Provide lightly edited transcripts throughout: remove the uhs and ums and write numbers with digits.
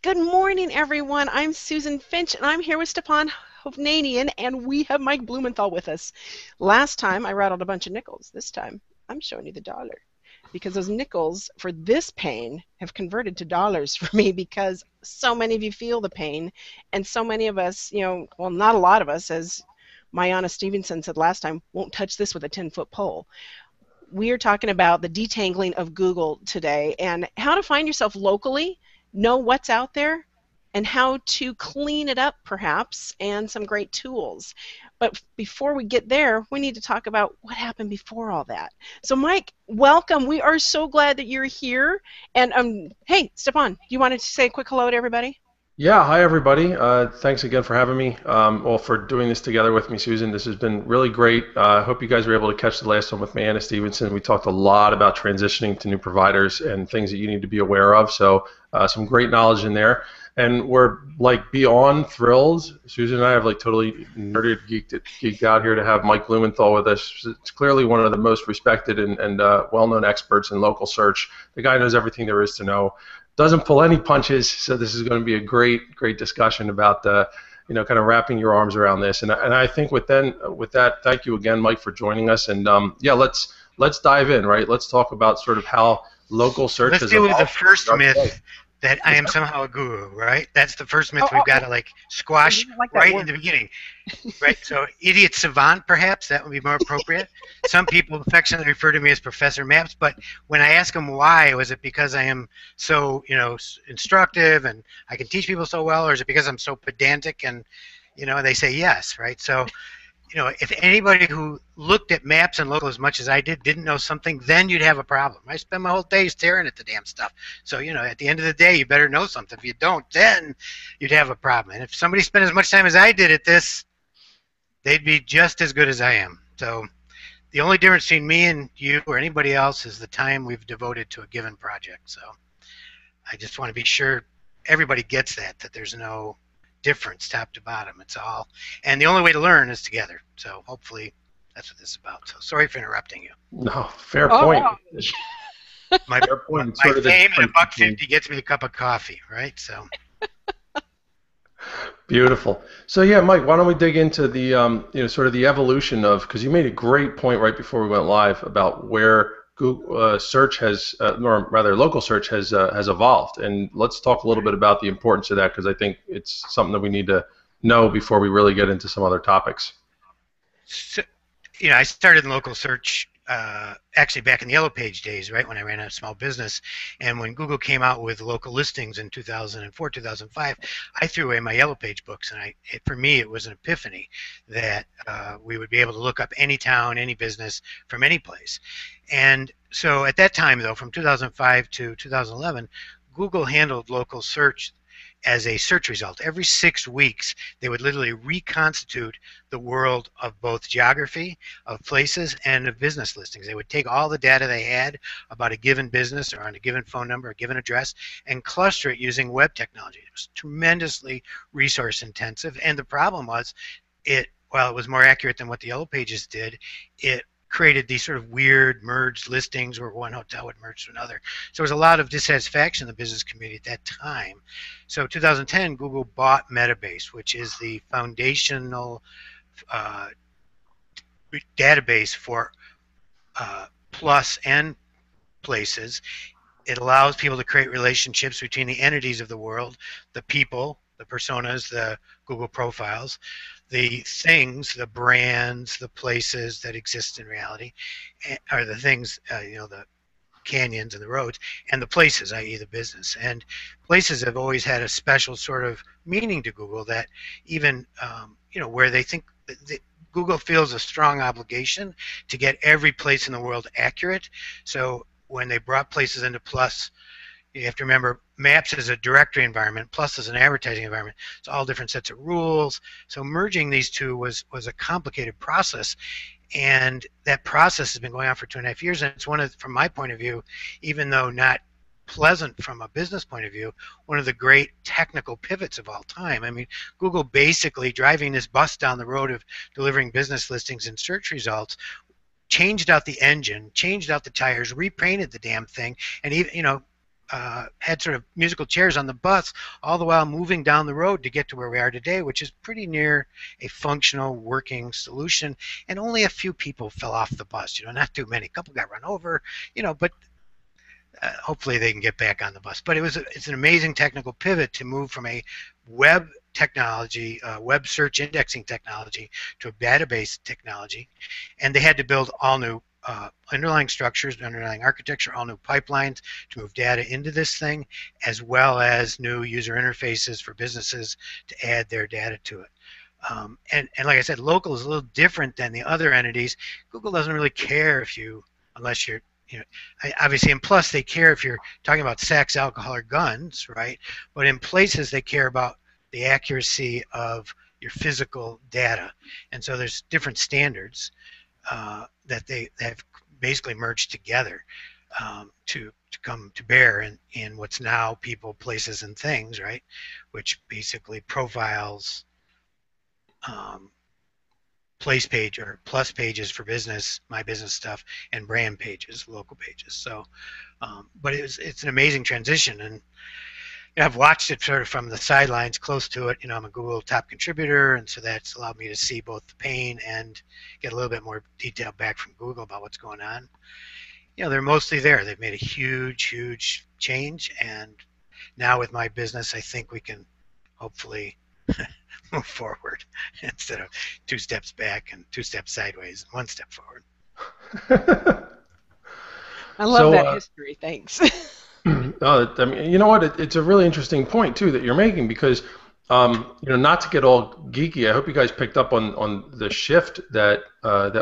Good morning, everyone. I'm Susan Finch, and I'm here with Stepan Hovnanian, and we have Mike Blumenthal with us. Last time, I rattled a bunch of nickels. This time, I'm showing you the dollar because those nickels for this pain have converted to dollars for me because so many of you feel the pain, and so many of us, well, not a lot of us, as Mayana Stevenson said last time, won't touch this with a 10-foot pole. We are talking about the detangling of Google today and how to find yourself locally, know what's out there, and how to clean it up perhaps, and some great tools. But before we get there, we need to talk about what happened before all that. So Mike, welcome. We are so glad that you're here. And hey, Stepan, you wanted to say a quick hello to everybody? Yeah, hi everybody. Thanks again for having me. Well, for doing this together with me, Susan. This has been really great. I hope you guys were able to catch the last one with me, Anna Stevenson. We talked a lot about transitioning to new providers and things that you need to be aware of. So some great knowledge in there. And we're like beyond thrilled. Susan and I have like totally nerded, geeked out here to have Mike Blumenthal with us. It's clearly one of the most respected and well-known experts in local search. The guy knows everything there is to know, doesn't pull any punches, so this is going to be a great discussion about kind of wrapping your arms around this. And I think with that, thank you again, Mike, for joining us. And yeah, let's dive in, right? Let's talk about sort of how local search Let's has deal with the evolved. first myth that I am somehow a guru, right? That's the first myth Oh, we've got oh, to like I squash didn't like that right in word. the beginning, right? So idiot savant, perhaps that would be more appropriate. Some people affectionately refer to me as Professor Maps, but when I ask them why, was it because I am so instructive and I can teach people so well, or is it because I'm so pedantic and they say yes, right? So if anybody who looked at maps and local as much as I didn't know something, then you'd have a problem. I spend my whole day staring at the damn stuff. So, at the end of the day, you better know something. If you don't, then you'd have a problem. And if somebody spent as much time as I did at this, they'd be just as good as I am. So the only difference between me and you or anybody else is the time we've devoted to a given project. So I just want to be sure everybody gets that there's no difference top to bottom. It's all, and the only way to learn is together. So hopefully that's what this is about. So sorry for interrupting you. No, fair point. Oh, My Fair point. It's my sort of the fame and a difference buck between 50 gets me a cup of coffee, right? So beautiful. So yeah, Mike, why don't we dig into the sort of the evolution of, because you made a great point right before we went live about where Google search has, or rather local search has evolved, and let's talk a little bit about the importance of that because I think it's something that we need to know before we really get into some other topics. so, I started in local search actually back in the Yellow Page days, right, when I ran a small business. And when Google came out with local listings in 2004, 2005, I threw away my Yellow Page books. And for me, it was an epiphany that we would be able to look up any town, any business from any place. And so at that time, though, from 2005 to 2011, Google handled local search as a search result. Every 6 weeks, they would literally reconstitute the world of both geography, of places, and of business listings. They would take all the data they had about a given business or on a given phone number, a given address, and cluster it using web technology. It was tremendously resource intensive, and the problem was, while it was more accurate than what the Yellow Pages did, it created these sort of weird merged listings where one hotel would merge to another. So there was a lot of dissatisfaction in the business community at that time. So 2010, Google bought Metabase, which is the foundational uh, database for plus and places. It allows people to create relationships between the entities of the world, the people, the personas, the Google profiles, the things, the brands, the places that exist in reality, are the things, the canyons and the roads, and the places, i.e. the business. And places have always had a special sort of meaning to Google that even, where they think that Google feels a strong obligation to get every place in the world accurate. So when they brought places into Plus, you have to remember Maps is a directory environment, Plus is an advertising environment. It's all different sets of rules. So merging these two was a complicated process, and that process has been going on for 2.5 years. And it's one of, from my point of view, even though not pleasant from a business point of view, one of the great technical pivots of all time. I mean, Google basically driving this bus down the road of delivering business listings and search results, changed out the engine, changed out the tires, repainted the damn thing, and even had sort of musical chairs on the bus, all the while moving down the road to get to where we are today, which is pretty near a functional working solution. And only a few people fell off the bus. Not too many. A couple got run over. But hopefully they can get back on the bus. But it's an amazing technical pivot to move from a web technology, web search indexing technology, to a database technology, and they had to build all new underlying structures, underlying architecture, all new pipelines to move data into this thing, as well as new user interfaces for businesses to add their data to it. And like I said, local is a little different than the other entities. Google doesn't really care unless you're, obviously, and plus they care if you're talking about sex, alcohol, or guns, right? But in places they care about the accuracy of your physical data, and so there's different standards that they have basically merged together to come to bear in what's now people, places, and things, right? Which basically profiles place page or plus pages for business, my business stuff, and brand pages, local pages. So, but it's an amazing transition, and I've watched it sort of from the sidelines, close to it. I'm a Google top contributor, and so that's allowed me to see both the pain and get a little bit more detail back from Google about what's going on. They're mostly there. They've made a huge, huge change, and now with my business, I think we can hopefully move forward instead of 2 steps back and 2 steps sideways and 1 step forward. I love that history. Thanks. I mean, you know what? It's a really interesting point too that you're making because, not to get all geeky, I hope you guys picked up on the shift that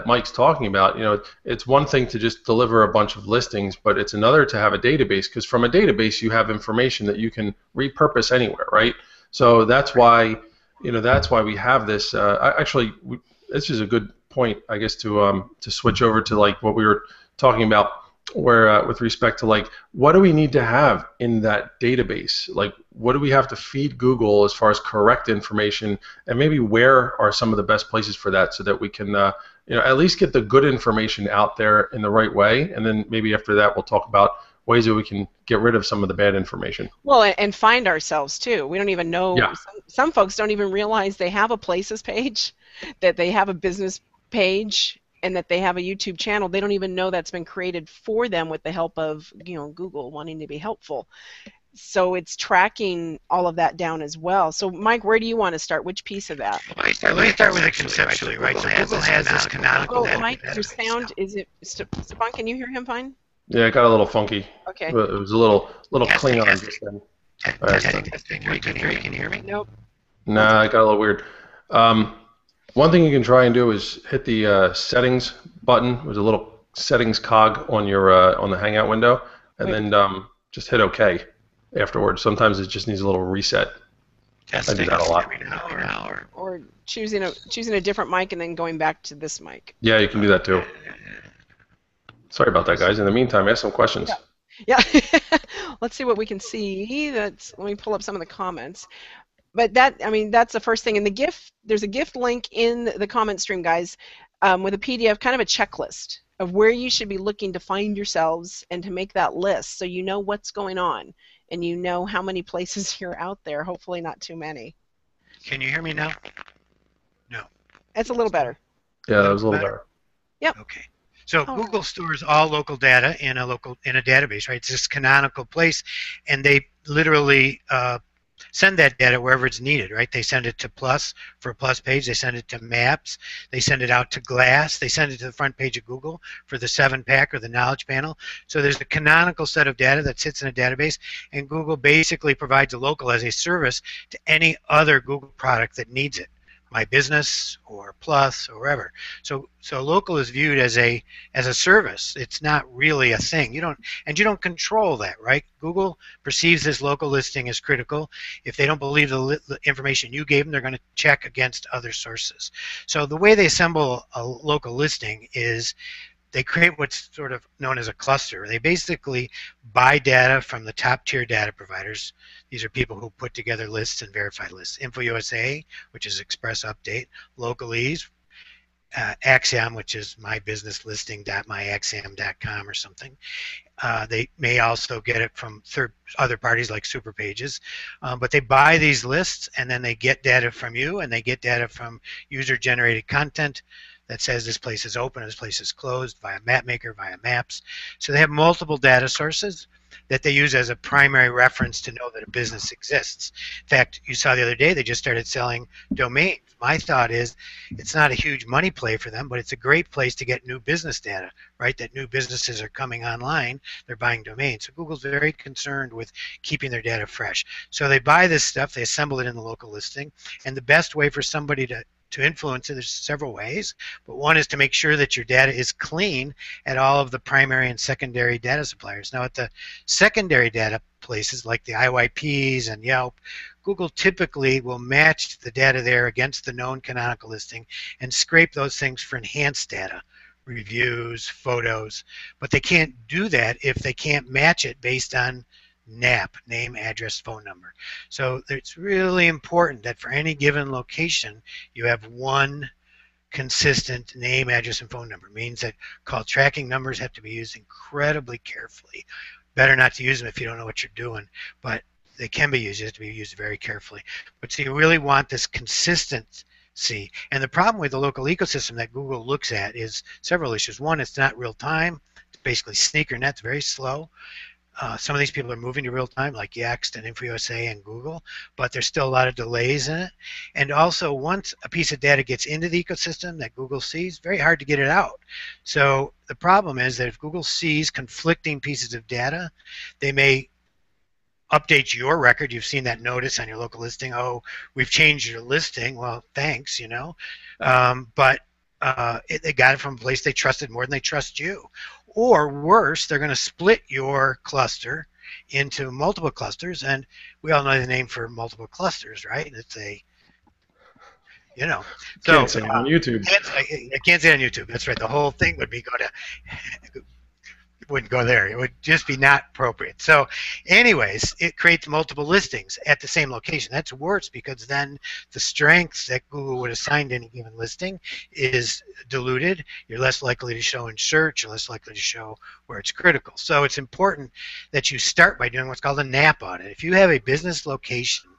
Mike's talking about. It's one thing to just deliver a bunch of listings, but it's another to have a database, because from a database you have information that you can repurpose anywhere, right? So that's why we have this. This is a good point, I guess, to switch over to like what we were talking about, where with respect to like what do we need to have in that database? Like what do we have to feed Google as far as correct information, and maybe where are some of the best places for that, so that we can at least get the good information out there in the right way, and then maybe after that we'll talk about ways that we can get rid of some of the bad information. Well, and find ourselves too. We don't even know. Yeah. Some folks don't even realize they have a places page, that they have a business page, and that they have a YouTube channel. They don't even know that's been created for them with the help of Google wanting to be helpful. So it's tracking all of that down as well. So Mike, where do you want to start? Which piece of that? Let me start with it conceptually, right? So Google has this canonical. Oh, Mike, your sound is it? Stepan, can you hear him fine? Yeah, it got a little funky. Okay. It was a little Klingon just then. Testing. Can you hear me? Nope. Nah, it got a little weird. One thing you can try and do is hit the settings button. There's a little settings cog on your on the Hangout window, and then just hit OK afterwards. Sometimes it just needs a little reset. I do that a lot. Or choosing a different mic and then going back to this mic. Yeah, you can do that too. Sorry about that, guys. In the meantime, ask some questions. Yeah. Let's see what we can see. Let me pull up some of the comments. But that's the first thing. And there's a gift link in the comment stream, guys, with a PDF, kind of a checklist of where you should be looking to find yourselves and to make that list, so you know what's going on and you know how many places you're out there. Hopefully not too many. Can you hear me now? No. That's a little better. Yeah, that was a little better. Yep. Okay. So Google stores all local data in a database, right? It's this canonical place, and they literally send that data wherever it's needed, right? They send it to Plus for a Plus page. They send it to Maps. They send it out to Glass. They send it to the front page of Google for the 7-pack or the Knowledge Panel. So there's a canonical set of data that sits in a database, and Google basically provides a local as a service to any other Google product that needs it. My Business or Plus or wherever. So local is viewed as a service. It's not really a thing. You don't control that, right? Google perceives this local listing as critical. If they don't believe the information you gave them, they're going to check against other sources. So the way they assemble a local listing is they create what's sort of known as a cluster. They basically buy data from the top tier data providers. These are people who put together lists and verify lists. InfoUSA, which is Express Update, Localese, Axiom, which is mybusinesslisting.myaxiom.com or something. They may also get it from other parties like super pages, but they buy these lists and then they get data from you, and they get data from user generated content that says this place is open, this place is closed, via MapMaker, via Maps. So they have multiple data sources that they use as a primary reference to know that a business exists. In fact, you saw the other day they just started selling domains. My thought is it's not a huge money play for them, but it's a great place to get new business data, right? That new businesses are coming online, they're buying domains. So Google's very concerned with keeping their data fresh. So they buy this stuff, they assemble it in the local listing, and the best way for somebody to influence it, there's several ways, but one is to make sure that your data is clean at all of the primary and secondary data suppliers. Now, at the secondary data places like the IYPs and Yelp, Google typically will match the data there against the known canonical listing and scrape those things for enhanced data, reviews, photos, but they can't do that if they can't match it based on NAP, name, address, phone number. So it's really important that for any given location, you have one consistent name, address, and phone number. It means that call tracking numbers have to be used incredibly carefully. Better not to use them if you don't know what you're doing, but they can be used. You have to be used very carefully. But so you really want this consistency. And the problem with the local ecosystem that Google looks at is several issues. One, it's not real time. It's basically sneaker net. It's very slow. Some of these people are moving to real time, like Yext and InfoUSA and Google, but there's still a lot of delays in it. And also, once a piece of data gets into the ecosystem that Google sees, very hard to get it out. So the problem is that if Google sees conflicting pieces of data, they may update your record. You've seen that notice on your local listing. Oh, we've changed your listing. Well, thanks, but they got it from a place they trusted more than they trust you. Or worse, they're going to split your cluster into multiple clusters, and we all know the name for multiple clusters, right? It's so Can't say it on YouTube. I can't say it on YouTube. That's right. The whole thing would be wouldn't go there. It would just be not appropriate. So anyways, it creates multiple listings at the same location. That's worse because then the strength that Google would assign to any given listing is diluted. You're less likely to show in search. You're less likely to show where it's critical. So it's important that you start by doing what's called a NAP audit. If you have a business location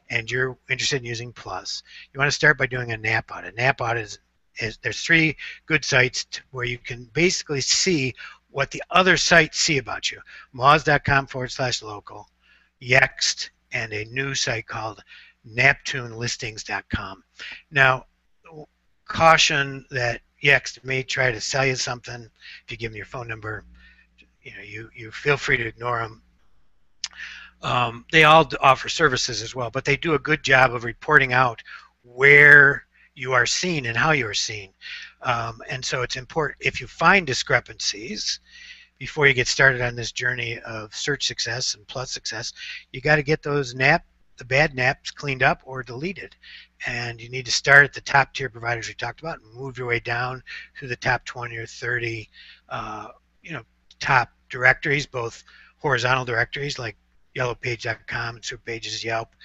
and you're interested in using Plus, you want to start by doing a NAP audit. NAP audit is there's 3 good sites where you can basically see what the other sites see about you. moz.com/local, Yext, and a new site called naptunelistings.com. Now, caution that Yext may try to sell you something. If you give them your phone number, you feel free to ignore them. They all offer services as well, but they do a good job of reporting out where you are seen and how you are seen. And so it's important, if you find discrepancies before you get started on this journey of search success and Plus success, you got to get those the bad naps cleaned up or deleted. And you need to start at the top tier providers we talked about and move your way down through the top 20 or 30 top directories, both horizontal directories like yellowpage.com and superpages, Yelp,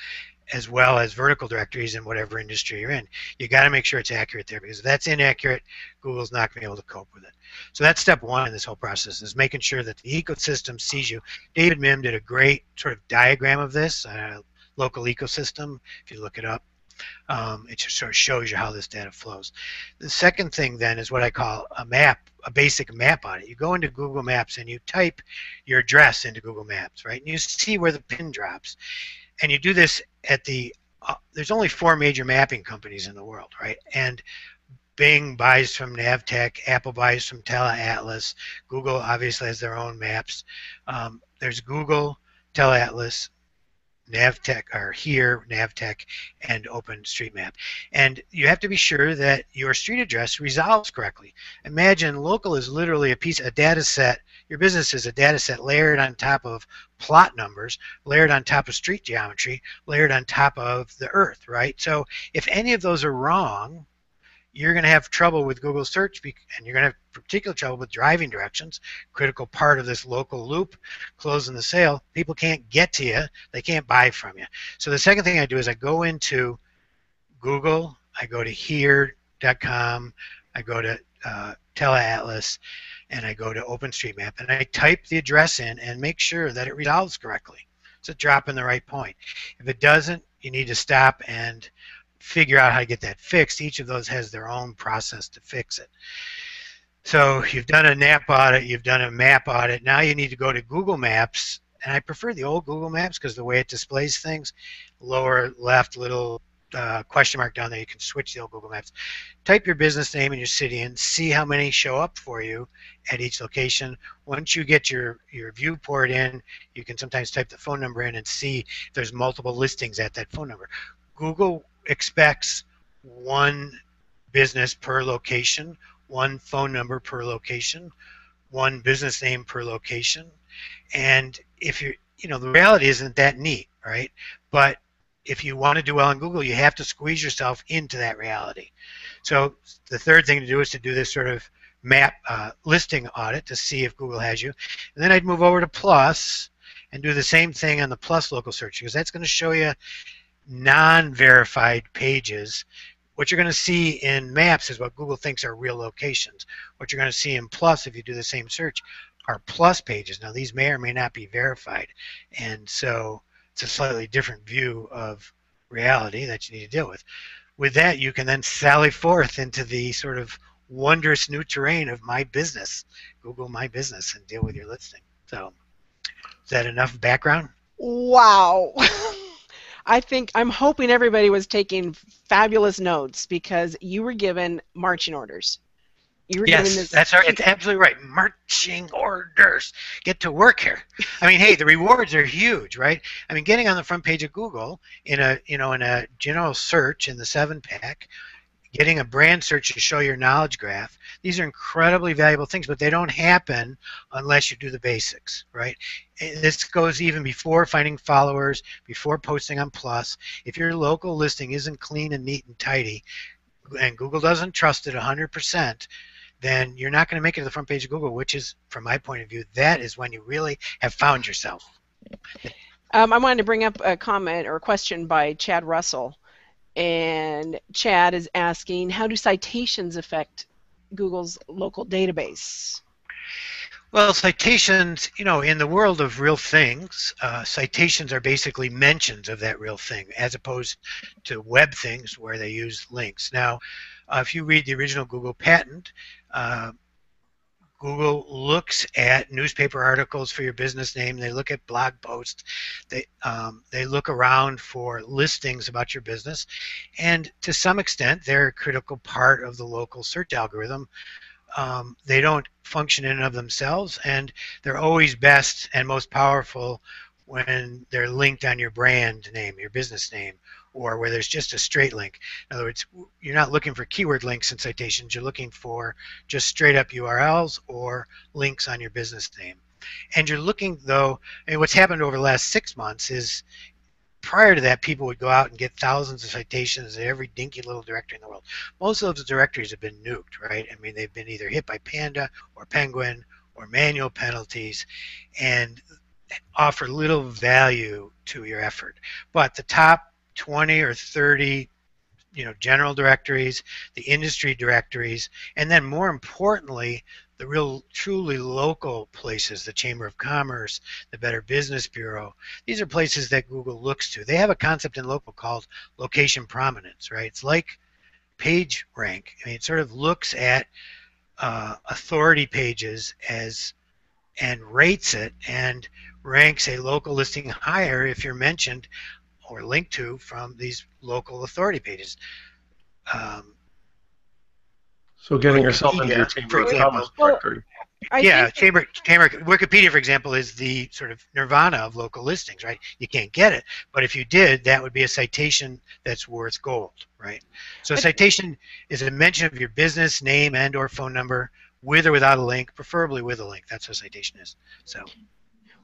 as well as vertical directories in whatever industry you're in. You got to make sure it's accurate there, because if that's inaccurate, Google's not going to be able to cope with it. So that's step 1 in this whole process, is making sure that the ecosystem sees you. David Mim did a great sort of diagram of this, local ecosystem, if you look it up. It just sort of shows you how this data flows. The second thing then is what I call a basic map audit. You go into Google Maps and you type your address into Google Maps, right? And you see where the pin drops. And you do this at there's only 4 major mapping companies in the world, right? And Bing buys from Navtech, Apple buys from TeleAtlas, Google obviously has their own maps. There's Google, TeleAtlas, Navtech, Navtech, and OpenStreetMap. And you have to be sure that your street address resolves correctly. Imagine local is literally a data set. Your business is a data set layered on top of plot numbers, layered on top of street geometry, layered on top of the earth, right? So if any of those are wrong, you're going to have trouble with Google search, and you're going to have particular trouble with driving directions, critical part of this local loop, closing the sale. People can't get to you. They can't buy from you. So the second thing I do is I go into Google, I go to here.com, I go to TeleAtlas, and I go to OpenStreetMap and I type the address in and make sure that it resolves correctly. It's a drop in the right point. If it doesn't, you need to stop and figure out how to get that fixed. Each of those has their own process to fix it. So you've done a NAP audit, you've done a map audit. Now you need to go to Google Maps, and I prefer the old Google Maps because the way it displays things, lower left little question mark down there, you can switch the old Google Maps. Type your business name and your city in, see how many show up for you at each location. Once you get your viewport in, you can sometimes type the phone number in and see if there's multiple listings at that phone number. Google expects one business per location, one phone number per location, one business name per location. And if you're, the reality isn't that neat, right? But if you want to do well in Google, you have to squeeze yourself into that reality. So the third thing to do is to do this sort of map listing audit to see if Google has you. And then I'd move over to Plus and do the same thing on the Plus local search, because that's going to show you non-verified pages. What you're going to see in Maps is what Google thinks are real locations. What you're going to see in Plus, if you do the same search, are Plus pages. Now, these may or may not be verified, and so it's a slightly different view of reality that you need to deal with. With that, you can then sally forth into the sort of wondrous new terrain of My Business, Google My Business, and deal with your listing. So, is that enough background? Wow. I'm hoping everybody was taking fabulous notes because you were given marching orders. You were given this. That's right. It's absolutely right. Marching orders. Get to work here. I mean, hey, the rewards are huge, right? I mean, getting on the front page of Google in a general search in the 7-pack, getting a brand search to show your knowledge graph. These are incredibly valuable things, but they don't happen unless you do the basics, right? This goes even before finding followers, before posting on Plus. If your local listing isn't clean and neat and tidy, and Google doesn't trust it 100%, then you're not going to make it to the front page of Google, which is, from my point of view, that is when you really have found yourself. I wanted to bring up a comment or a question by Chad Russell. And Chad is asking, how do citations affect Google's local database? Well, citations, in the world of real things, citations are basically mentions of that real thing, as opposed to web things where they use links. Now, if you read the original Google patent, Google looks at newspaper articles for your business name. They look at blog posts. They look around for listings about your business, and to some extent, they're a critical part of the local search algorithm. They don't function in and of themselves, and they're always best and most powerful when they're linked on your brand name, your business name, or where there's just a straight link. In other words, you're not looking for keyword links in citations, you're looking for just straight up URLs or links on your business name. And you're looking, though, and what's happened over the last 6 months is, prior to that, people would go out and get thousands of citations in every dinky little directory in the world. Most of those directories have been nuked, right? I mean, they've been either hit by Panda or Penguin or manual penalties, and offer little value to your effort. But the top 20 or 30 general directories, the industry directories, and then more importantly, the real truly local places, the Chamber of Commerce, the Better Business Bureau. These are places that Google looks to. They have a concept in local called location prominence, right? It's like page rank. I mean, it sort of looks at authority pages and rates it and ranks a local listing higher if you're mentioned or linked to from these local authority pages. So getting yourself into your Chamber of Commerce directory. Wikipedia, for example, is the sort of nirvana of local listings, right? You can't get it, but if you did, that would be a citation that's worth gold, right? So a citation is a mention of your business name and or phone number with or without a link, preferably with a link. That's what a citation is. So.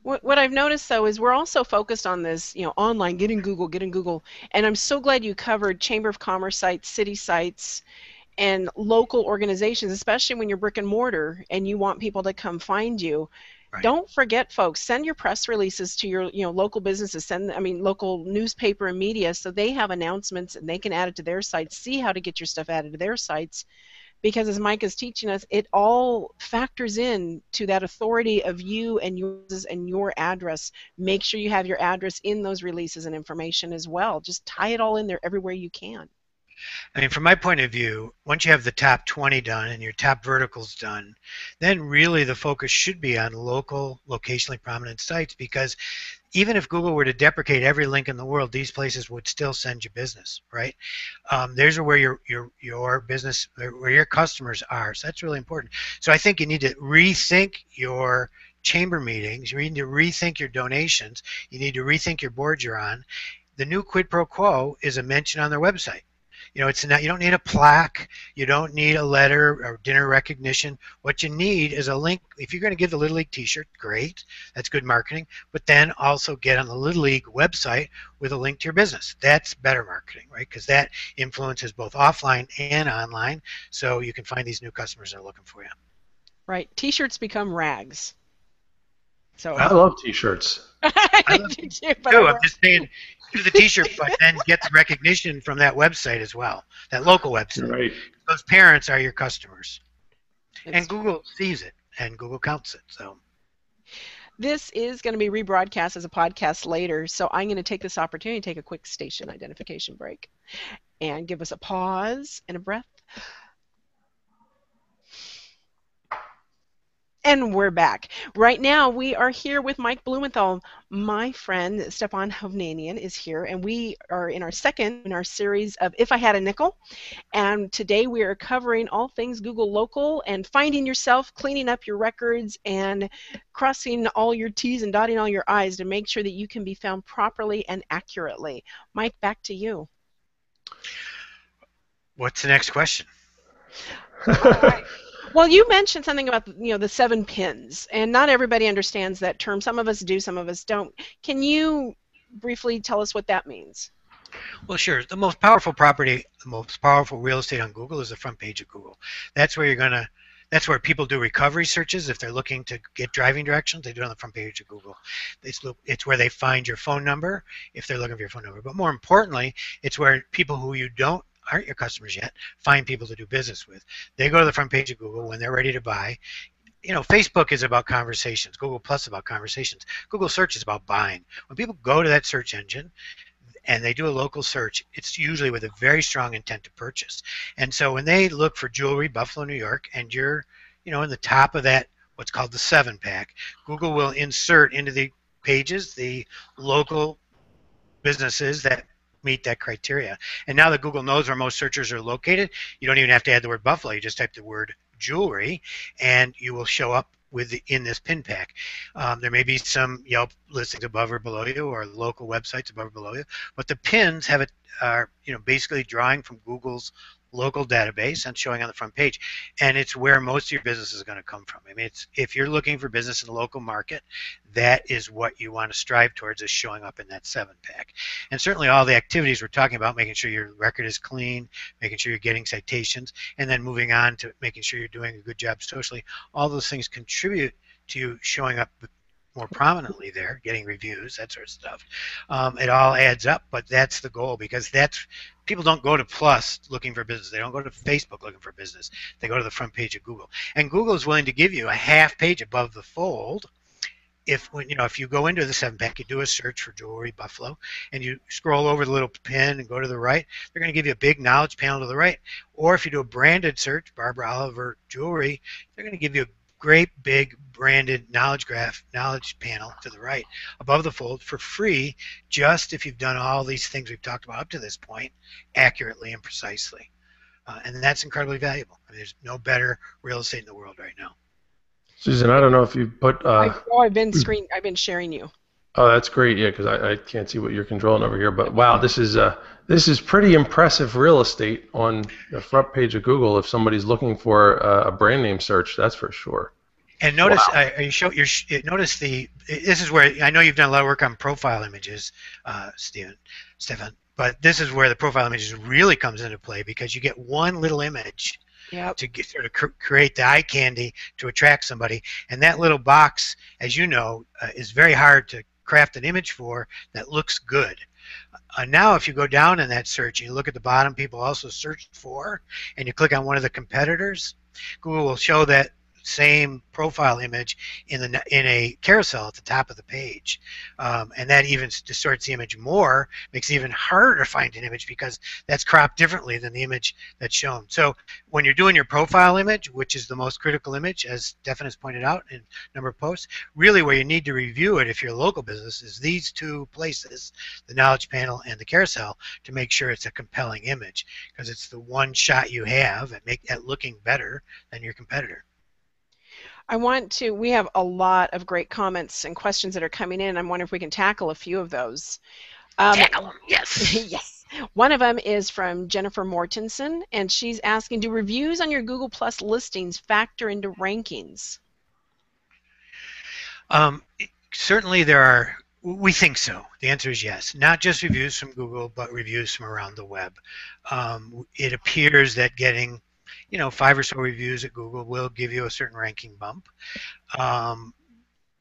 What I've noticed, though, is we're also focused on this, online, get in Google, and I'm so glad you covered Chamber of Commerce sites, city sites, and local organizations, especially when you're brick and mortar and you want people to come find you. Right. Don't forget, folks, send your press releases to your local businesses, local newspaper and media, so they have announcements and they can add it to their sites, see how to get your stuff added to their sites, because as Mike is teaching us, it all factors in to that authority of you and yours and your address. Make sure you have your address in those releases and information as well. Just tie it all in there everywhere you can. I mean, from my point of view, once you have the top 20 done and your top verticals done, then really the focus should be on local, locationally prominent sites, because even if Google were to deprecate every link in the world, these places would still send you business, right? There's where your business, where your customers are. So that's really important. So I think you need to rethink your chamber meetings. You need to rethink your donations. You need to rethink your boards you're on. The new quid pro quo is a mention on their website. You know, it's not, you don't need a plaque, you don't need a letter or dinner recognition. What you need is a link. If you're going to give the Little League t-shirt, great, that's good marketing, but then also get on the Little League website with a link to your business. That's better marketing, right? Because that influences both offline and online, so you can find these new customers that are looking for you. Right. T-shirts become rags. So I love t-shirts. I do too, but I'm just saying, do the t-shirt, but then get the recognition from that website as well, that local website. Right. Those parents are your customers. it's And Google sees it, and Google counts it. So This is going to be rebroadcast as a podcast later, so I'm going to take this opportunity to take a quick station identification break and give us a pause and a breath. And we're back. Right now, we are here with Mike Blumenthal. My friend, Stefan Hovnanian, is here, and we are in our second in our series of If I Had a Nickel. And today we are covering all things Google Local and finding yourself, cleaning up your records, and crossing all your T's and dotting all your I's to make sure that you can be found properly and accurately. Mike, back to you. what's the next question? All right. Well, you mentioned something about the 7 pins, and not everybody understands that term. Some of us do, some of us don't. Can you briefly tell us what that means? Well, sure. The most powerful property, the most powerful real estate on Google is the front page of Google. That's where that's where people do recovery searches. If they're looking to get driving directions, they do it on the front page of Google. It's where they find your phone number if they're looking for your phone number. But more importantly, it's where people who you aren't your customers yet find people to do business with. They go to the front page of Google when they're ready to buy. Facebook is about conversations. Google Plus is about conversations. Google Search is about buying. When people go to that search engine and they do a local search, it's usually with a very strong intent to purchase. And so when they look for jewelry, Buffalo, New York, and you're, in the top of that, what's called the 7-pack, Google will insert into the pages the local businesses that meet that criteria. And now that Google knows where most searchers are located, you don't even have to add the word Buffalo. You just type the word jewelry, and you will show up in this pin pack. There may be some Yelp listings above or below you, or local websites above or below you, but the pins are basically drawing from Google's local database and showing on the front page, and it's where most of your business is going to come from. I mean, if you're looking for business in the local market, that is what you want to strive towards, is showing up in that 7-pack. And certainly all the activities we're talking about, making sure your record is clean, making sure you're getting citations, and then moving on to making sure you're doing a good job socially, all those things contribute to you showing up more prominently there, getting reviews, that sort of stuff. It all adds up, but that's the goal, because people don't go to Plus looking for business. They don't go to Facebook looking for business. They go to the front page of Google. And Google is willing to give you a half page above the fold. If you go into the 7-pack, you do a search for jewelry, Buffalo, and you scroll over the little pin and go to the right, they're going to give you a big knowledge panel to the right. Or if you do a branded search, Barbara Oliver jewelry, they're going to give you a great big branded knowledge panel to the right above the fold for free, just if you've done all these things we've talked about up to this point accurately and precisely. And that's incredibly valuable. I mean, there's no better real estate in the world right now. Susan, I don't know if you put. I've been sharing you. Oh, that's great. Yeah, because I can't see what you're controlling over here. But wow, this is pretty impressive real estate on the front page of Google if somebody's looking for a brand name search. That's for sure. And notice, Wow. notice this is where I know you've done a lot of work on profile images, Stefan. But this is where the profile images really comes into play, because you get one little image. Yep. To sort of create the eye candy to attract somebody, and that little box, as you know, is very hard to craft an image for that looks good. Now, if you go down in that search and you look at the bottom, people also searched for, and you click on one of the competitors, Google will show that same profile image in a carousel at the top of the page, and that even distorts the image more, makes it even harder to find an image because that's cropped differently than the image that's shown. So when you're doing your profile image, which is the most critical image, as Stefan has pointed out in a number of posts, really where you need to review it if you're a local business is these two places, the knowledge panel and the carousel, to make sure it's a compelling image, because it's the one shot you have at looking better than your competitor. We have a lot of great comments and questions that are coming in. I'm wondering if we can tackle a few of those. Tackle them, yes. Yes. One of them is from Jennifer Mortensen, and she's asking, do reviews on your Google Plus listings factor into rankings? Certainly there are. We think so. The answer is yes. Not just reviews from Google, but reviews from around the web. It appears that getting 5 or so reviews at Google will give you a certain ranking bump.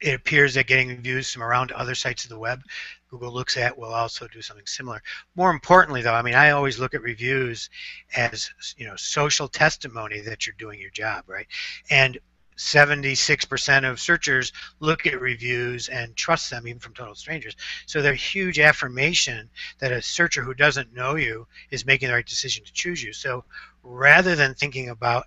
It appears that getting reviews from around other sites of the web Google looks at will also do something similar. More importantly, though, I mean, I always look at reviews as social testimony that you're doing your job, right? And 76% of searchers look at reviews and trust them even from total strangers. So they're huge affirmation that a searcher who doesn't know you is making the right decision to choose you. So rather than thinking about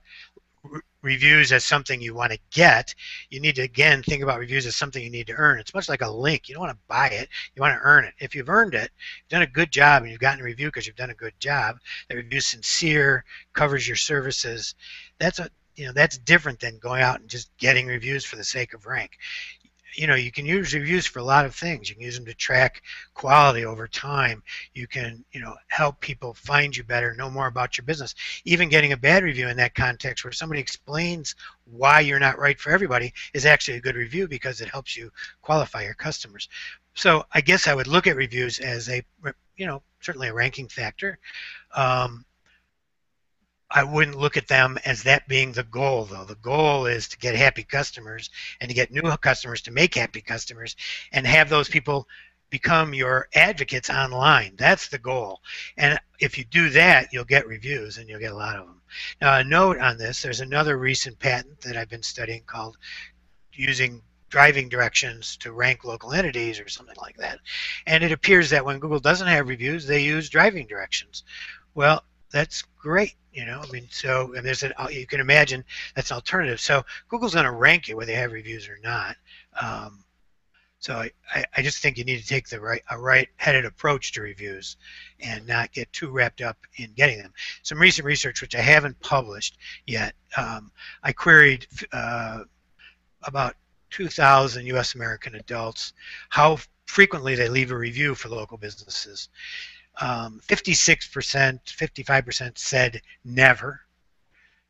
reviews as something you want to get, you need to, again, think about reviews as something you need to earn. It's much like a link. You don't want to buy it. You want to earn it. If you've earned it, you've done a good job, and you've gotten a review because you've done a good job, that review is sincere, covers your services, that's different than going out and just getting reviews for the sake of rank. You can use reviews for a lot of things. You can use them to track quality over time. You can, help people find you better, know more about your business. Even getting a bad review in that context where somebody explains why you're not right for everybody is actually a good review because it helps you qualify your customers. So I guess I would look at reviews as certainly a ranking factor. I wouldn't look at them as that being the goal, though. The goal is to get happy customers and to get new customers to make happy customers and have those people become your advocates online. That's the goal. And if you do that, you'll get reviews, and you'll get a lot of them. Now, a note on this, there's another recent patent that I've been studying called using driving directions to rank local entities or something like that. And it appears that when Google doesn't have reviews, they use driving directions. Well, that's great, so, and you can imagine that's an alternative. So Google's going to rank it whether they have reviews or not. So I just think you need to take a right-headed approach to reviews and not get too wrapped up in getting them. Some recent research, which I haven't published yet, I queried about 2,000 U.S. American adults how frequently they leave a review for local businesses. 56%, 55% said never.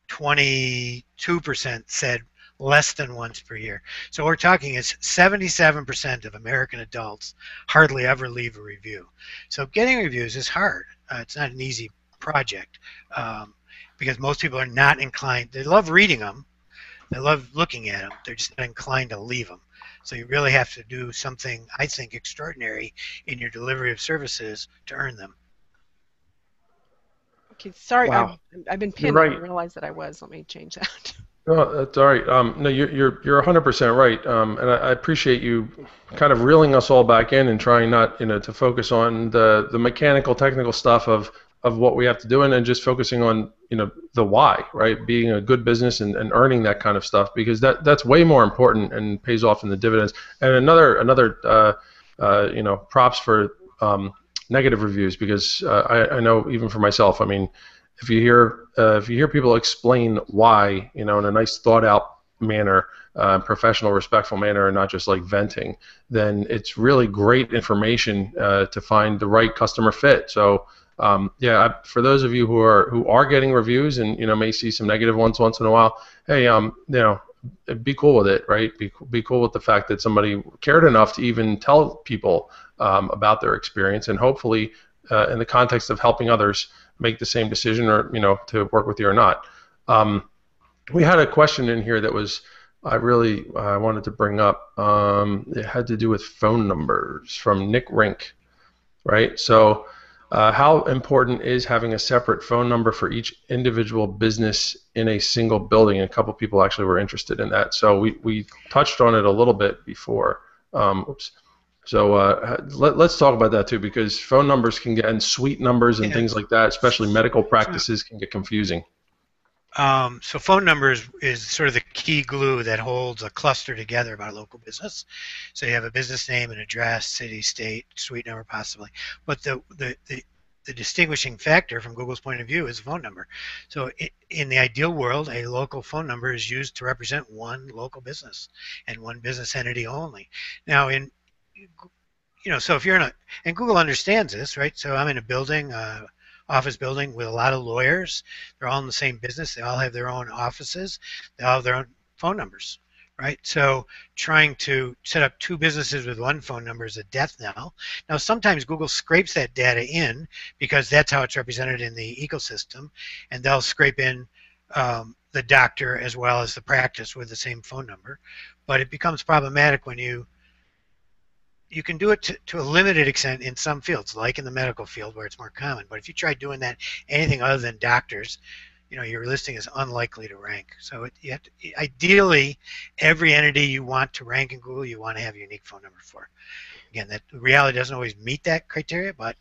22% said less than once per year. So what we're talking is 77% of American adults hardly ever leave a review. So getting reviews is hard. It's not an easy project because most people are not inclined. They love reading them. They love looking at them. They're just not inclined to leave them. So you really have to do something, I think, extraordinary in your delivery of services to earn them. Okay, sorry, wow. I've been pinned. Right. I didn't realize that I was. Let me change that. No, that's all right. No, you're 100% right, and I appreciate you kind of reeling us all back in and trying not to focus on the mechanical, technical stuff of what we have to do, and then just focusing on the why, right? Being a good business and earning that kind of stuff, because that's way more important and pays off in the dividends. And another props for negative reviews, because I know even for myself, I mean, if you hear people explain why, in a nice thought out manner, professional, respectful manner, and not just like venting, then it's really great information to find the right customer fit. So for those of you who are getting reviews and may see some negative ones once in a while, hey, be cool with it, right? Be cool with the fact that somebody cared enough to even tell people about their experience, and hopefully in the context of helping others make the same decision, or to work with you or not. We had a question in here that was I wanted to bring up. It had to do with phone numbers from Nick Rink, right? So, how important is having a separate phone number for each individual business in a single building? And a couple people actually were interested in that. So we touched on it a little bit before. Oops. So let's talk about that too, because phone numbers can get, and suite numbers and Yeah. things like that, especially medical practices, can get confusing. So phone numbers is sort of the key glue that holds a cluster together about a local business. So you have a business name, an address, city, state, suite number possibly. But the distinguishing factor from Google's point of view is the phone number. So in the ideal world, a local phone number is used to represent one local business and one business entity only. Now so if you're in a, and Google understands this, right? So I'm in a building, office building with a lot of lawyers. They're all in the same business. They all have their own offices. They all have their own phone numbers, right? So trying to set up two businesses with one phone number is a death knell. Now, sometimes Google scrapes that data in because that's how it's represented in the ecosystem, and they'll scrape in the doctor as well as the practice with the same phone number. But it becomes problematic when you can do it to a limited extent in some fields, like in the medical field where it's more common. But if you try doing that anything other than doctors, your listing is unlikely to rank. So you have to, ideally, every entity you want to rank in Google, you want to have a unique phone number for. Again, that reality doesn't always meet that criteria, but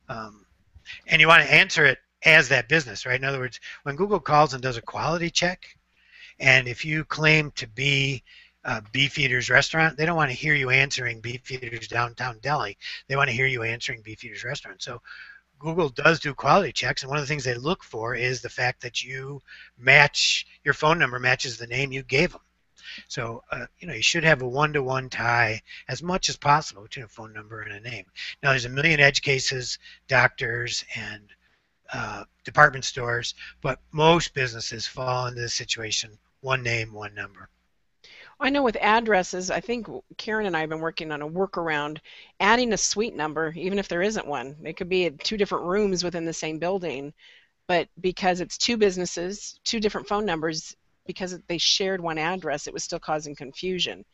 and you want to answer it as that business, right? In other words, when Google calls and does a quality check, and if you claim to be Beefeater's restaurant, they don't want to hear you answering Beefeater's downtown deli. They want to hear you answering Beefeater's restaurant. So Google does do quality checks, and one of the things they look for is the fact that your phone number matches the name you gave them. So you should have a one-to-one tie as much as possible between a phone number and a name. Now there's a million edge cases, doctors and department stores, but most businesses fall into this situation: one name, one number. I know with addresses, I think Karen and I have been working on a workaround adding a suite number, even if there isn't one. It could be at two different rooms within the same building, but because it's two businesses, two different phone numbers, because they shared one address, it was still causing confusion.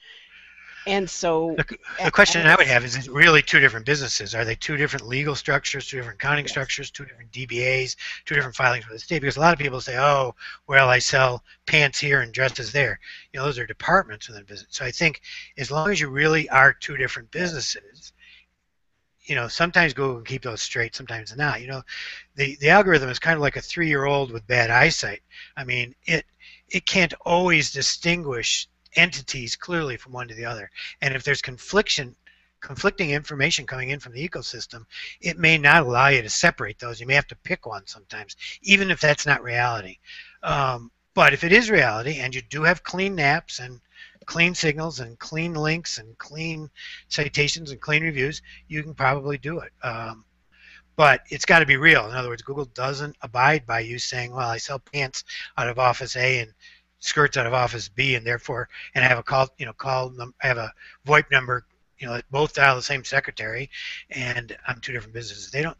And so the question I would have is it really two different businesses? Are they two different legal structures, two different accounting yes. structures, two different DBAs, two different filings for the state? Because a lot of people say, oh, well, I sell pants here and dresses there. Those are departments within business. So I think as long as you really are two different businesses, sometimes Google can keep those straight, sometimes not. The algorithm is kind of like a 3-year-old with bad eyesight. I mean, it can't always distinguish entities clearly from one to the other. And if there's conflicting information coming in from the ecosystem, it may not allow you to separate those. You may have to pick one sometimes, even if that's not reality. But if it is reality and you do have clean naps and clean signals and clean links and clean citations and clean reviews, you can probably do it. But it's got to be real. In other words, Google doesn't abide by you saying, well, I sell pants out of Office A and skirts out of Office B, and therefore, and I have a I have a VoIP number, that both dial the same secretary, and I'm two different businesses. They don't,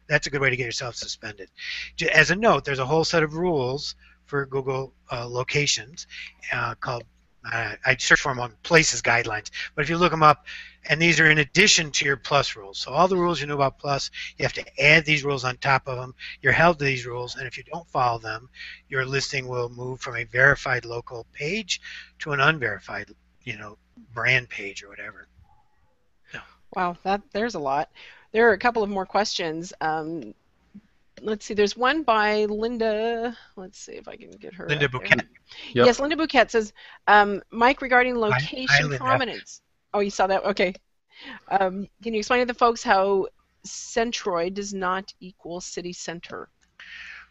that's a good way to get yourself suspended. As a note, there's a whole set of rules for Google locations called, I search for them on Places Guidelines, but if you look them up, and these are in addition to your Plus rules. So all the rules you know about Plus, you have to add these rules on top of them. You're held to these rules, and if you don't follow them, your listing will move from a verified local page to an unverified, brand page or whatever. No. Wow, there's a lot. There are a couple of more questions. Let's see, there's one by Linda. Let's see if I can get her. Linda Bouquet. Yep. Yes, Linda Bouquet says, Mike, regarding location Linda. prominence. Oh, you saw that? Okay. Can you explain to the folks how centroid does not equal city center?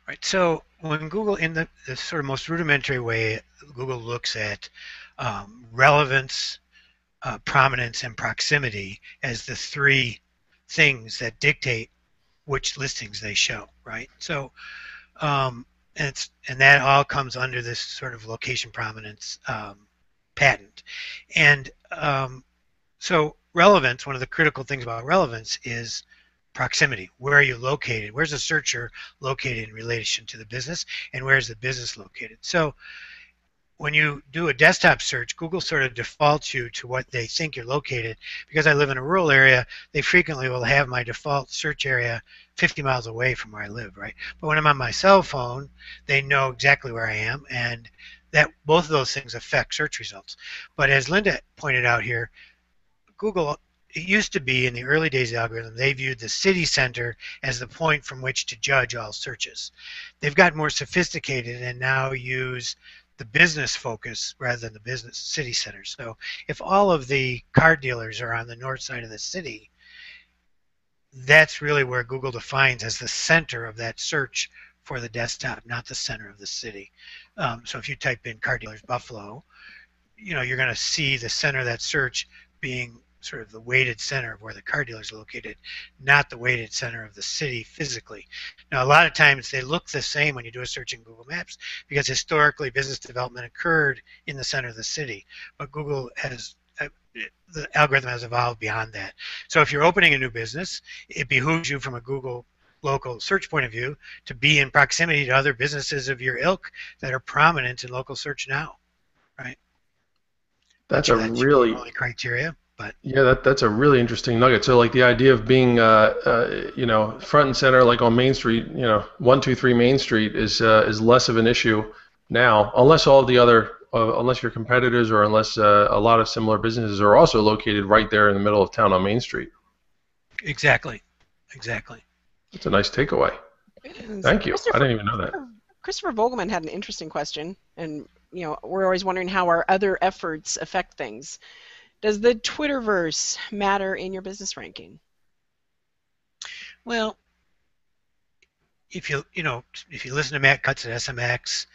Right. So when Google, in the sort of most rudimentary way, Google looks at relevance, prominence, and proximity as the three things that dictate which listings they show, right? So, and that all comes under this sort of location prominence patent. And so relevance, one of the critical things about relevance is proximity. Where are you located? Where's the searcher located in relation to the business, and where's the business located? So when you do a desktop search, Google sort of defaults you to what they think you're located. Because I live in a rural area, they frequently will have my default search area 50 miles away from where I live, right? But when I'm on my cell phone, they know exactly where I am, and that both of those things affect search results. But as Linda pointed out here, Google, it used to be in the early days of the algorithm, they viewed the city center as the point from which to judge all searches. They've got more sophisticated and now use the business focus rather than the business city center. So if all of the car dealers are on the north side of the city, that's really where Google defines as the center of that search for the desktop, not the center of the city. So if you type in car dealers Buffalo, you're going to see the center of that search being sort of the weighted center of where the car dealer is located, not the weighted center of the city physically. Now, a lot of times they look the same when you do a search in Google Maps because historically business development occurred in the center of the city, but Google has the algorithm has evolved beyond that. So if you're opening a new business, it behooves you from a Google local search point of view to be in proximity to other businesses of your ilk that are prominent in local search now, right? That's a really only criteria. But yeah, that's a really interesting nugget. So like the idea of being front and center, like on Main Street, 123 Main Street is less of an issue now, unless all the other unless your competitors or unless a lot of similar businesses are also located right there in the middle of town on Main Street. Exactly. That's a nice takeaway. Thank you. I didn't even know that. Christopher Vogelman had an interesting question, and we're always wondering how our other efforts affect things. Does the Twitterverse matter in your business ranking? Well, if you listen to Matt Cutts at SMX,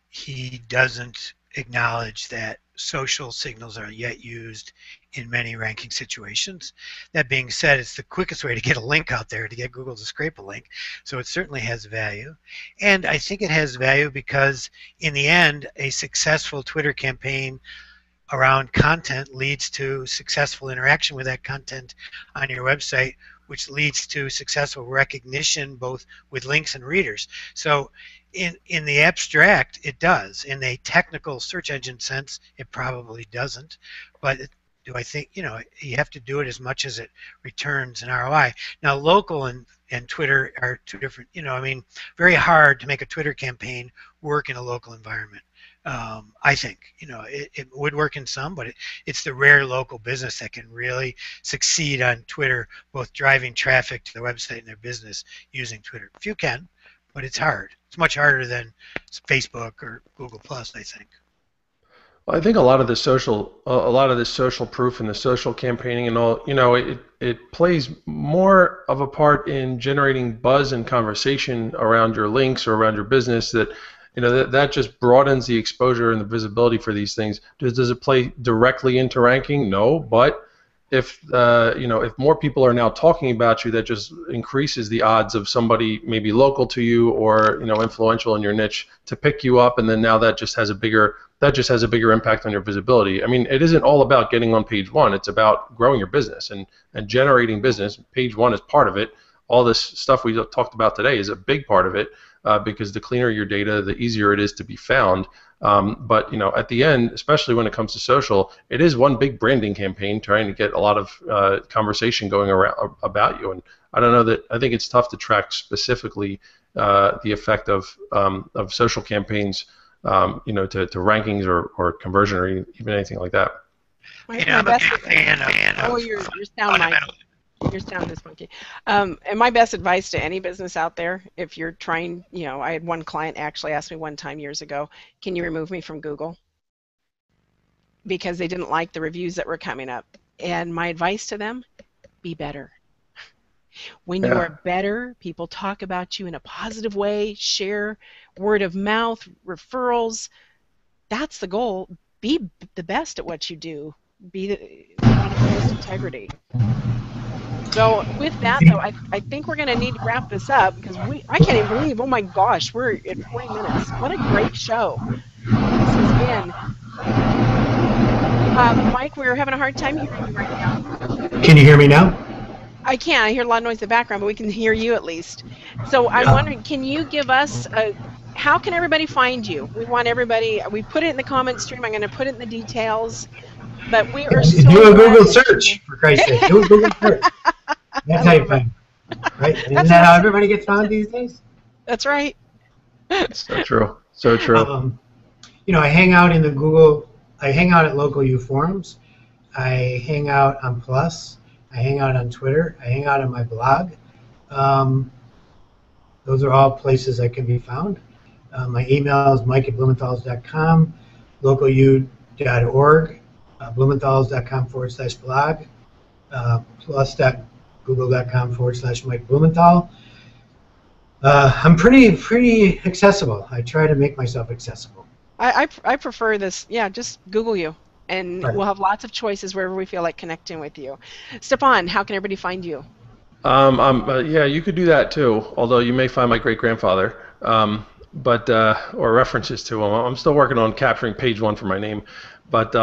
he doesn't acknowledge that social signals are yet used in many ranking situations. That being said, it's the quickest way to get a link out there, to get Google to scrape a link. So it certainly has value. And I think it has value because in the end, a successful Twitter campaign around content leads to successful interaction with that content on your website, which leads to successful recognition both with links and readers. So in the abstract, it does. In a technical search engine sense, it probably doesn't. But do I think, you have to do it as much as it returns an ROI. Now, local and Twitter are two different, very hard to make a Twitter campaign work in a local environment. I think, it would work in some, but it's the rare local business that can really succeed on Twitter, both driving traffic to their website and their business using Twitter. Few can, but it's hard. It's much harder than Facebook or Google Plus, I think. Well, I think a lot of this social proof and the social campaigning and all, it plays more of a part in generating buzz and conversation around your links or around your business that that just broadens the exposure and the visibility for these things. Does it play directly into ranking? No, but if if more people are now talking about you, that just increases the odds of somebody maybe local to you or influential in your niche to pick you up, and then now that just has a bigger impact on your visibility. I mean, it isn't all about getting on page one. It's about growing your business and generating business. Page one is part of it. All this stuff we talked about today is a big part of it. Because the cleaner your data, the easier it is to be found. But at the end, especially when it comes to social, it is one big branding campaign trying to get a lot of conversation going around about you. And I don't know that I think it's tough to track specifically the effect of social campaigns, to rankings or conversion or even anything like that. I'm a fan of your sound mic. Your sound is funky. And my best advice to any business out there, if you're trying, I had one client actually ask me one time years ago, can you remove me from Google? Because they didn't like the reviews that were coming up. And my advice to them, be better. When you are better, people talk about you in a positive way, share word of mouth, referrals. That's the goal. Be the best at what you do. Be the most integrity. So with that, though, I think we're going to need to wrap this up because I can't even believe, oh my gosh, we're at 40 minutes. What a great show this has been. Mike, we're having a hard time hearing you right now. Can you hear me now? I can. I hear a lot of noise in the background, but we can hear you at least. So I'm wondering, can you give us how can everybody find you? We want everybody, we put it in the comment stream. I'm going to put it in the details. But we are so Do a glad Google that you're here. search, for Christ's sake. Do a Google search. I That's how you love it. find, right? Isn't That's that how what's everybody gets found these days? that's right. So true. So true. I hang out at local U forums. I hang out on Plus. I hang out on Twitter. I hang out on my blog. Um, those are all places I can be found. My email is mike@blumenthals.com, localu.org, blumenthals.com/blog, plus.google.com/Mike Blumenthal. I'm pretty accessible. I try to make myself accessible. I prefer this. Yeah, just Google you, and Right. we'll have lots of choices wherever we feel like connecting with you. Stepan, how can everybody find you? Yeah, you could do that too. Although you may find my great grandfather, but or references to him. I'm still working on capturing page one for my name, but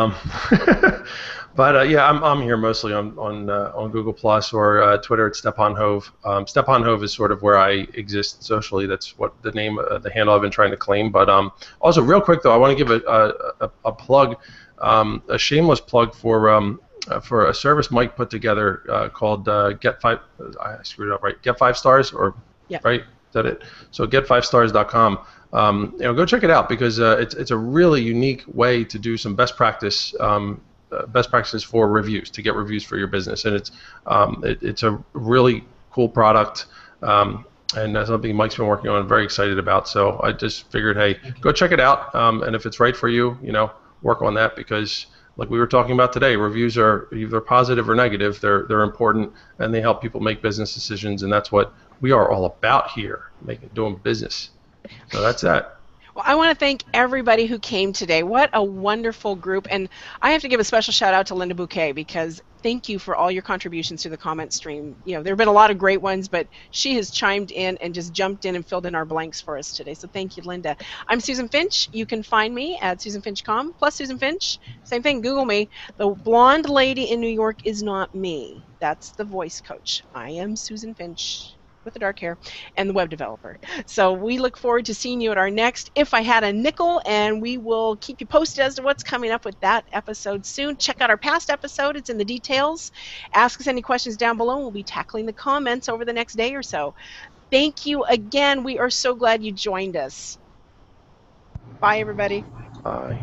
yeah, I'm here mostly on Google Plus or Twitter at Stepan Hove. Stepan Hove is sort of where I exist socially. That's what the name, the handle I've been trying to claim. But also, real quick though, I want to give a plug, a shameless plug for a service Mike put together called Get Five. I screwed it up, right? Get 5 stars, or Yeah. right? Is that it? So get5stars.com. Go check it out because it's a really unique way to do some best practices for reviews, to get reviews for your business, and it's a really cool product. And that's something Mike's been working on and very excited about. So I just figured, hey, go check it out. And if it's right for you, work on that because, like we were talking about today, reviews are either positive or negative. They're important and they help people make business decisions, and that's what we are all about here, doing business. So that's that. Well, I want to thank everybody who came today. What a wonderful group. And I have to give a special shout out to Linda Bouquet because thank you for all your contributions to the comment stream. There have been a lot of great ones, but she has chimed in and just jumped in and filled in our blanks for us today. So thank you, Linda. I'm Susan Finch. You can find me at SusanFinch.com, plus Susan Finch. Same thing, Google me. The blonde lady in New York is not me. That's the voice coach. I am Susan Finch with the dark hair and the web developer. So we look forward to seeing you at our next If I Had a Nickel, and we will keep you posted as to what's coming up with that episode soon. Check out our past episode. It's in the details. Ask us any questions down below. We'll be tackling the comments over the next day or so. Thank you again. We are so glad you joined us. Bye, everybody. Bye.